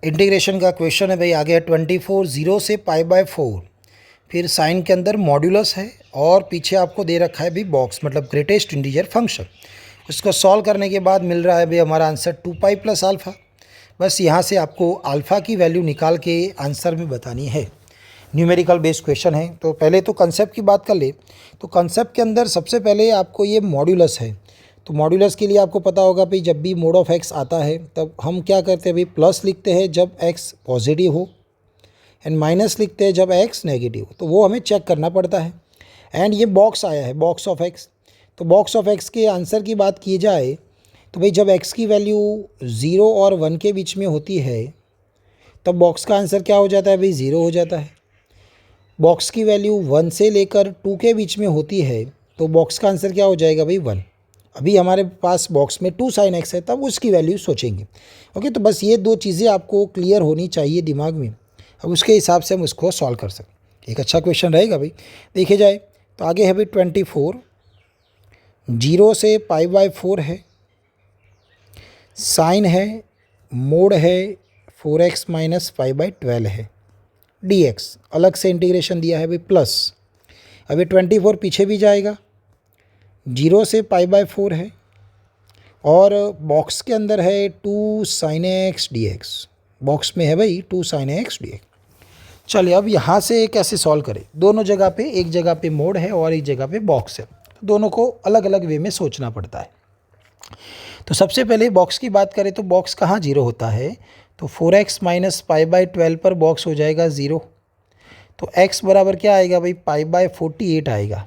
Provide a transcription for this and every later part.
Integration का question है भाई। आ गया 24 0 से π/4, फिर साइन के अंदर मॉड्यूलस है और पीछे आपको दे रखा है भाई बॉक्स, मतलब ग्रेटेस्ट इंटीजर फंक्शन। उसको सॉल्व करने के बाद मिल रहा है भाई हमारा आंसर 2π + α। बस यहाँ से आपको अल्फ़ा की वैल्यू निकाल के आंसर में बतानी है। न्यूमेरिकल बेस्ड क्वेश्चन है। तो पहले तो कंसेप्ट की बात कर ले। तो कंसेप्ट के अंदर सबसे पहले आपको ये मॉड्यूलस है। तो मॉड्यूलस के लिए आपको पता होगा भाई, जब भी मोड ऑफ एक्स आता है तब हम क्या करते हैं भाई, प्लस लिखते हैं जब एक्स पॉजिटिव हो एंड माइनस लिखते हैं जब एक्स नेगेटिव हो। तो वो हमें चेक करना पड़ता है। एंड ये बॉक्स आया है, बॉक्स ऑफ एक्स। तो बॉक्स ऑफ एक्स के आंसर की बात की जाए तो भाई जब एक्स की वैल्यू 0 और 1 के बीच में होती है तब बॉक्स का आंसर क्या हो जाता है भाई, 0 हो जाता है। बॉक्स की वैल्यू 1 से लेकर 2 के बीच में होती है तो बॉक्स का आंसर क्या हो जाएगा भाई, 1। अभी हमारे पास बॉक्स में 2 sin x है, तब उसकी वैल्यू सोचेंगे। ओके, तो बस ये दो चीज़ें आपको क्लियर होनी चाहिए दिमाग में। अब उसके हिसाब से हम उसको सॉल्व कर सकते। एक अच्छा क्वेश्चन रहेगा भाई। देखे जाए तो आगे है भाई 24 0 से π/4 है, साइन है, मोड है 4x - π/12 है, dx अलग से इंटीग्रेशन दिया है भाई प्लस। अभी 24 पीछे भी जाएगा, 0 से π/4 है और बॉक्स के अंदर है 2 sin x dx। बॉक्स में है भाई 2 sin x dx। चलिए अब यहाँ से कैसे सॉल्व करें। दोनों जगह पे, एक जगह पे मोड है और एक जगह पे बॉक्स है, दोनों को अलग अलग वे में सोचना पड़ता है। तो सबसे पहले बॉक्स की बात करें तो बॉक्स कहाँ 0 होता है, तो 4x - π/12 पर बॉक्स हो जाएगा 0। तो x बराबर क्या आएगा भाई, π/48 आएगा।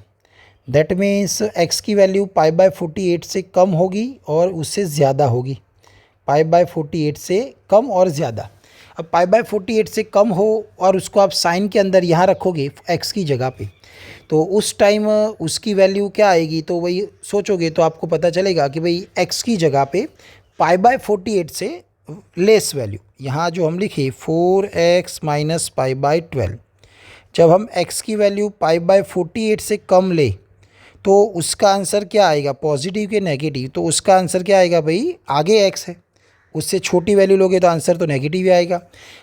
दैट मीन्स x की वैल्यू π/48 से कम होगी और उससे ज़्यादा होगी। π/48 से कम और ज़्यादा। अब π/48 से कम हो और उसको आप साइन के अंदर यहाँ रखोगे x की जगह पे, तो उस टाइम उसकी वैल्यू क्या आएगी, तो वही सोचोगे तो आपको पता चलेगा कि भाई x की जगह पे π/48 से लेस वैल्यू, यहाँ जो हम लिखे 4x - π/12, जब हम x की वैल्यू π/48 से कम ले तो उसका आंसर क्या आएगा, पॉजिटिव के नेगेटिव। तो उसका आंसर क्या आएगा भाई, आगे x है, उससे छोटी वैल्यू लोगे तो आंसर तो नेगेटिव ही आएगा।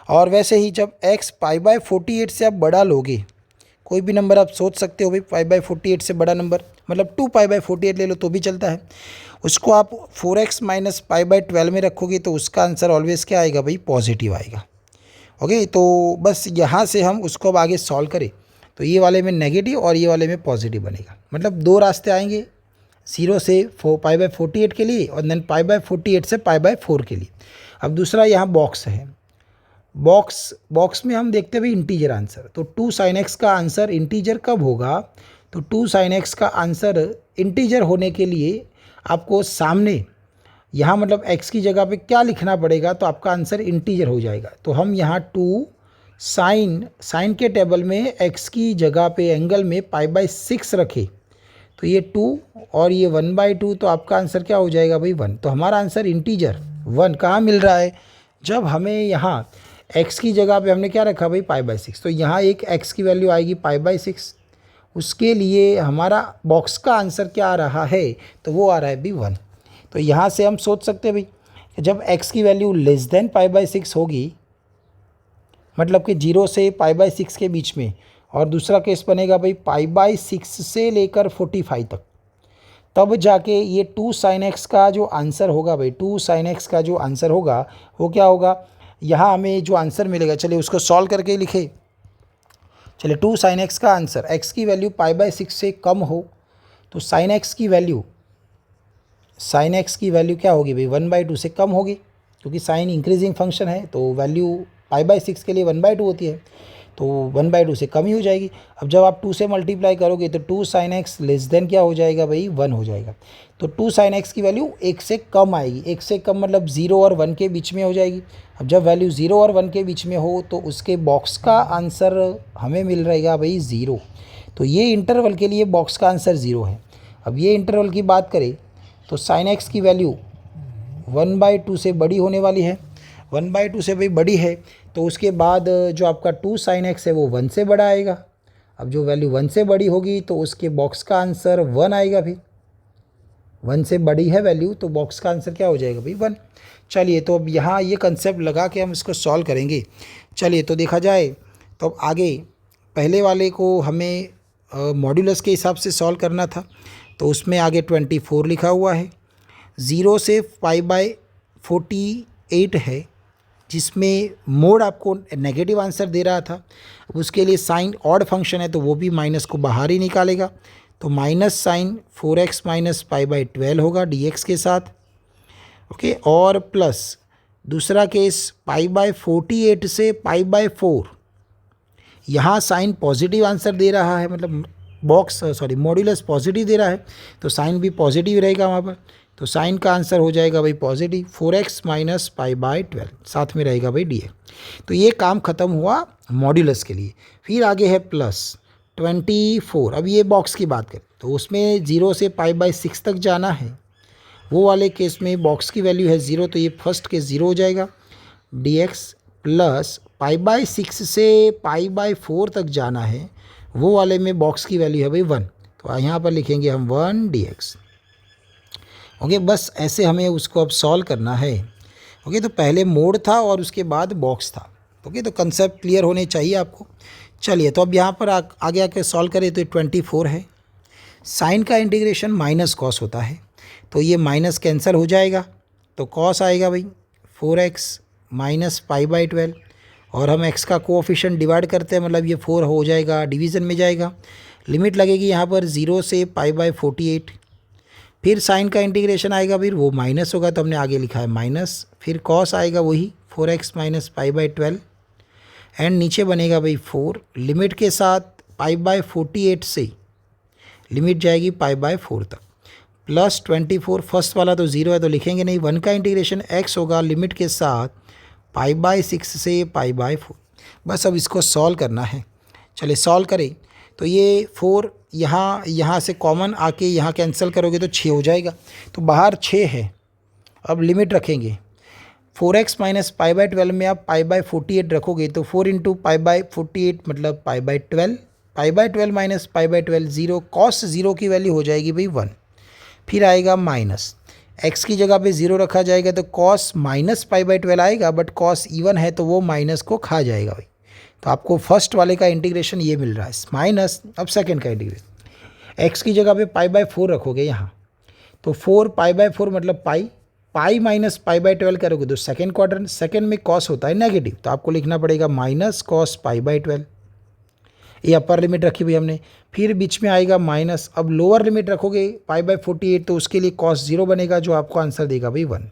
और वैसे ही जब x π/48 से आप बड़ा लोगे, कोई भी नंबर आप सोच सकते हो भाई π/48 से बड़ा नंबर, मतलब 2π/48 ले लो तो भी चलता है। उसको आप 4x - π/12 में रखोगे तो उसका आंसर ऑलवेज क्या आएगा भाई, पॉजिटिव आएगा। ओके, तो बस यहाँ से हम उसको अब आगे सॉल्व करें तो ये वाले में नेगेटिव और ये वाले में पॉजिटिव बनेगा। मतलब दो रास्ते आएंगे, 0 से π/48 के लिए और देन π/48 से π/4 के लिए। अब दूसरा यहाँ बॉक्स है। बॉक्स में हम देखते हैं भाई इंटीजर आंसर। तो 2 sin x का आंसर इंटीजर कब होगा, तो 2 sin x का आंसर इंटीजर होने के लिए आपको सामने यहाँ मतलब x की जगह पे क्या लिखना पड़ेगा, तो आपका आंसर इंटीजर हो जाएगा। तो हम यहाँ 2 साइन के टेबल में x की जगह पे एंगल में π/6 रखे तो ये 2 और ये 1/2, तो आपका आंसर क्या हो जाएगा भाई, 1। तो हमारा आंसर इंटीजर 1 कहाँ मिल रहा है, जब हमें यहाँ x की जगह पे हमने क्या रखा भाई, π/6। तो यहाँ एक x की वैल्यू आएगी π/6। उसके लिए हमारा बॉक्स का आंसर क्या आ रहा है, तो वो आ रहा है भी 1। तो यहाँ से हम सोच सकते हैं भाई कि जब x की वैल्यू लेस देन π/6 होगी, मतलब कि 0 से π/6 के बीच में, और दूसरा केस बनेगा भाई π/6 से लेकर 45 तक, तब जाके ये 2 sin x का जो आंसर होगा भाई, 2 sin x का जो आंसर होगा वो क्या होगा, यहाँ हमें जो आंसर मिलेगा, चलिए उसको सॉल्व करके लिखे। चलिए 2 sin x का आंसर, x की वैल्यू π/6 से कम हो तो sin x की वैल्यू क्या होगी भाई, 1/2 से कम होगी, क्योंकि साइन इंक्रीजिंग फंक्शन है तो वैल्यू π/6 के लिए 1/2 होती है, तो 1/2 से कम ही हो जाएगी। अब जब आप 2 से मल्टीप्लाई करोगे तो 2 sin x लेस देन क्या हो जाएगा भाई, 1 हो जाएगा। तो 2 sin x की वैल्यू 1 से कम आएगी। 1 से कम मतलब 0 और 1 के बीच में हो जाएगी। अब जब वैल्यू 0 और 1 के बीच में हो तो उसके बॉक्स का आंसर हमें मिल रहेगा भाई 0। तो ये इंटरवल के लिए बॉक्स का आंसर 0 है। अब ये इंटरवल की बात करें तो sin x की वैल्यू 1/2 से बड़ी होने वाली है। 1/2 से भाई बड़ी है तो उसके बाद जो आपका 2 sin x है वो 1 से बड़ा आएगा। अब जो वैल्यू 1 से बड़ी होगी तो उसके बॉक्स का आंसर 1 आएगा भी। 1 से बड़ी है वैल्यू तो बॉक्स का आंसर क्या हो जाएगा भाई 1। चलिए तो अब यहाँ ये कंसेप्ट लगा के हम इसको सॉल्व करेंगे। चलिए तो देखा जाए तो अब आगे पहले वाले को हमें मॉड्यूलस के हिसाब से सॉल्व करना था, तो उसमें आगे 24 लिखा हुआ है, 0 से 5/48 है, जिसमें मोड आपको नेगेटिव आंसर दे रहा था। अब उसके लिए साइन ऑड फंक्शन है तो वो भी माइनस को बाहर ही निकालेगा, तो माइनस साइन 4x माइनस π/12 होगा dx के साथ। ओके, और प्लस दूसरा केस π/48 से π/4, यहाँ साइन पॉजिटिव आंसर दे रहा है, मतलब मॉड्यूलस पॉजिटिव दे रहा है तो साइन भी पॉजिटिव रहेगा वहाँ पर, तो साइन का आंसर हो जाएगा भाई पॉजिटिव 4x माइनस π/12, साथ में रहेगा भाई dx। तो ये काम ख़त्म हुआ मॉड्यूलस के लिए। फिर आगे है प्लस 24। अब ये बॉक्स की बात करें तो उसमें 0 से π/6 तक जाना है, वो वाले केस में बॉक्स की वैल्यू है 0, तो ये फर्स्ट केस 0 हो जाएगा dx, प्लस π/6 से π/4 तक जाना है, वो वाले में बॉक्स की वैल्यू है भाई 1, तो यहाँ पर लिखेंगे हम 1 dx। ओके, बस ऐसे हमें उसको अब सॉल्व करना है। ओके, तो पहले मोड था और उसके बाद बॉक्स था। ओके, तो कंसेप्ट क्लियर होने चाहिए आपको। चलिए तो अब यहाँ पर आगे आके सॉल्व करें तो 24 है, साइन का इंटीग्रेशन माइनस कॉस होता है, तो ये माइनस कैंसिल हो जाएगा, तो कॉस आएगा भाई 4x माइनस π/12, और हम x का कोएफिशिएंट डिवाइड करते हैं, मतलब ये 4 हो जाएगा, डिवीज़न में जाएगा। लिमिट लगेगी यहाँ पर 0 से π/48, फिर साइन का इंटीग्रेशन आएगा, फिर वो माइनस होगा तो हमने आगे लिखा है माइनस, फिर कॉस आएगा वही 4x माइनस π/12, एंड नीचे बनेगा भाई 4, लिमिट के साथ π/48 से लिमिट जाएगी π/4 तक, प्लस 24, फर्स्ट वाला तो 0 है तो लिखेंगे नहीं, 1 का इंटीग्रेशन x होगा लिमिट के साथ π/6 से π/4। बस अब इसको सॉल्व करना है। चलिए सॉल्व करें तो ये 4 यहाँ से कॉमन आके यहाँ कैंसिल करोगे तो 6 हो जाएगा, तो बाहर 6 है। अब लिमिट रखेंगे 4x माइनस π/12 में आप π/48 रखोगे तो 4 इंटू π/48 मतलब π/12, π/12 माइनस π/12 0, कॉस 0 की वैल्यू हो जाएगी भाई 1। फिर आएगा माइनस, x की जगह पे 0 रखा जाएगा तो कॉस माइनस π/12 आएगा, बट कॉस इवन है तो वो माइनस को खा जाएगा भाई। तो आपको फर्स्ट वाले का इंटीग्रेशन ये मिल रहा है माइनस। अब सेकंड का इंटीग्रेशन, x की जगह पे π/4 रखोगे यहाँ, तो 4 π/4 मतलब पाई माइनस π/12 करोगे तो सेकंड क्वाड्रेंट, सेकंड में कॉस होता है नेगेटिव, तो आपको लिखना पड़ेगा माइनस कॉस π/12, ये अपर लिमिट रखी हुई हमने। फिर बीच में आएगा माइनस, अब लोअर लिमिट रखोगे π/48 तो उसके लिए कॉस 0 बनेगा, जो आपको आंसर देगा भाई 1,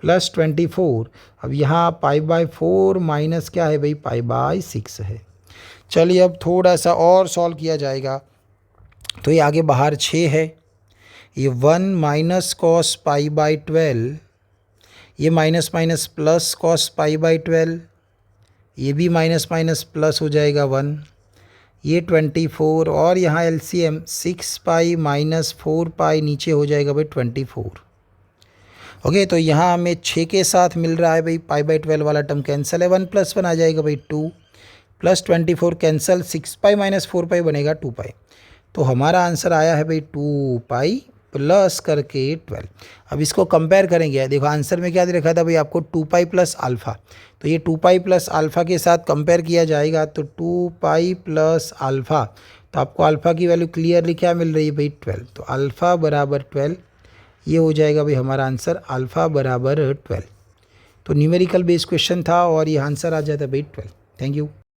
प्लस 24। अब यहाँ π/4 माइनस क्या है भाई π/6 है। चलिए अब थोड़ा सा और सॉल्व किया जाएगा, तो ये आगे बाहर 6 है, ये 1 माइनस कॉस π/12, ये माइनस माइनस प्लस कॉस π/12, ये भी माइनस माइनस प्लस हो जाएगा 1, ये 24, और यहाँ एलसीएम 6π माइनस 4π नीचे हो जाएगा भाई 24। ओके, तो यहाँ हमें 6 के साथ मिल रहा है भाई π/12 वाला टर्म कैंसिल है, 1 + 1 आ जाएगा भाई 2, प्लस 24 कैंसिल, 6π माइनस 4π बनेगा 2π। तो हमारा आंसर आया है भाई 2π प्लस करके 12। अब इसको कंपेयर करेंगे, देखो आंसर में क्या दे रखा था भाई आपको 2π प्लस अल्फ़ा, तो ये 2π प्लस अल्फ़ा के साथ कंपेयर किया जाएगा तो 2π प्लस अल्फ़ा, तो आपको अल्फ़ा की वैल्यू क्लियरली क्या मिल रही है भाई 12, तो अल्फ़ा बराबर 12, ये हो जाएगा भाई हमारा आंसर अल्फ़ा बराबर 12। तो न्यूमेरिकल बेस्ड क्वेश्चन था और ये आंसर आ जाता है भाई 12। Thank you.